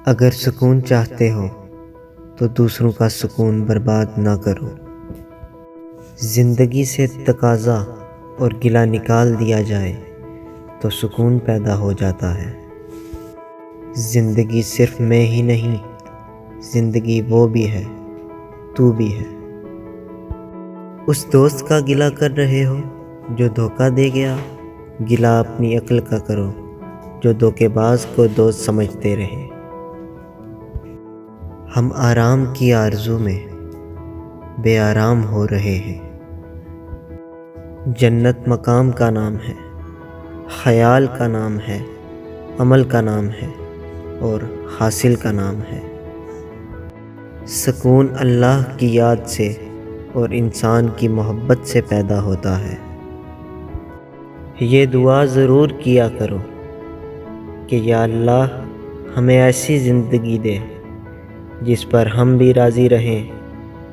اگر سکون چاہتے ہو تو دوسروں کا سکون برباد نہ کرو۔ زندگی سے تقاضا اور گلہ نکال دیا جائے تو سکون پیدا ہو جاتا ہے۔ زندگی صرف میں ہی نہیں، زندگی وہ بھی ہے، تو بھی ہے۔ اس دوست کا گلہ کر رہے ہو جو دھوکہ دے گیا، گلہ اپنی عقل کا کرو جو دھوکے باز کو دوست سمجھتے رہے۔ ہم آرام کی آرزو میں بے آرام ہو رہے ہیں۔ جنت مقام کا نام ہے، خیال کا نام ہے، عمل کا نام ہے اور حاصل کا نام ہے۔ سکون اللہ کی یاد سے اور انسان کی محبت سے پیدا ہوتا ہے۔ یہ دعا ضرور کیا کرو کہ یا اللہ ہمیں ایسی زندگی دے جس پر ہم بھی راضی رہیں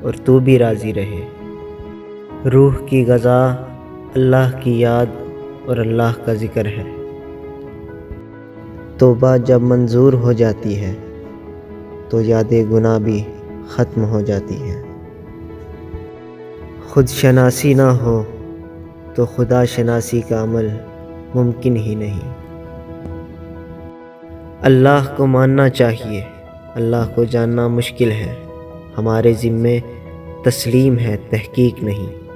اور تو بھی راضی رہے۔ روح کی غذا اللہ کی یاد اور اللہ کا ذکر ہے۔ توبہ جب منظور ہو جاتی ہے تو یاد گناہ بھی ختم ہو جاتی ہے۔ خود شناسی نہ ہو تو خدا شناسی کا عمل ممکن ہی نہیں۔ اللہ کو ماننا چاہیے، اللہ کو جاننا مشکل ہے۔ ہمارے ذمے تسلیم ہے، تحقیق نہیں۔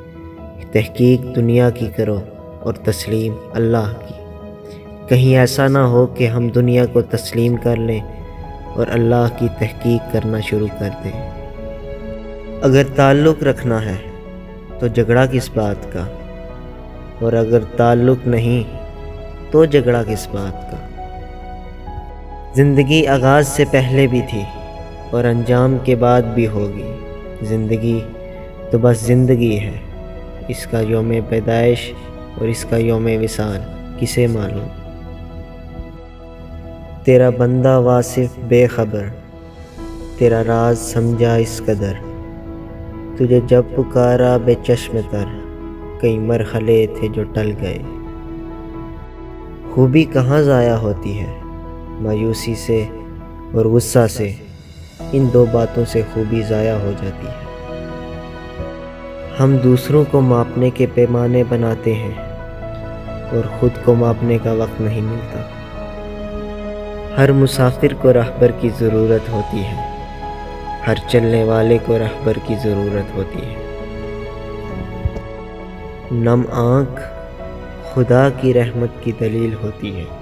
تحقیق دنیا کی کرو اور تسلیم اللہ کی۔ کہیں ایسا نہ ہو کہ ہم دنیا کو تسلیم کر لیں اور اللہ کی تحقیق کرنا شروع کر دیں۔ اگر تعلق رکھنا ہے تو جھگڑا کس بات کا، اور اگر تعلق نہیں تو جھگڑا کس بات کا۔ زندگی آغاز سے پہلے بھی تھی اور انجام کے بعد بھی ہوگی۔ زندگی تو بس زندگی ہے، اس کا یوم پیدائش اور اس کا یوم وصال کسے معلوم۔ تیرا بندہ واصف بے خبر، تیرا راز سمجھا اس قدر، تجھے جب پکارا بے چشم تر، کئی مرحلے تھے جو ٹل گئے۔ خوبی کہاں ضائع ہوتی ہے، مایوسی سے اور غصہ سے، ان دو باتوں سے خوبی ضائع ہو جاتی ہے۔ ہم دوسروں کو ماپنے کے پیمانے بناتے ہیں اور خود کو ماپنے کا وقت نہیں ملتا۔ ہر مسافر کو رہبر کی ضرورت ہوتی ہے، ہر چلنے والے کو رہبر کی ضرورت ہوتی ہے۔ نم آنکھ خدا کی رحمت کی دلیل ہوتی ہے۔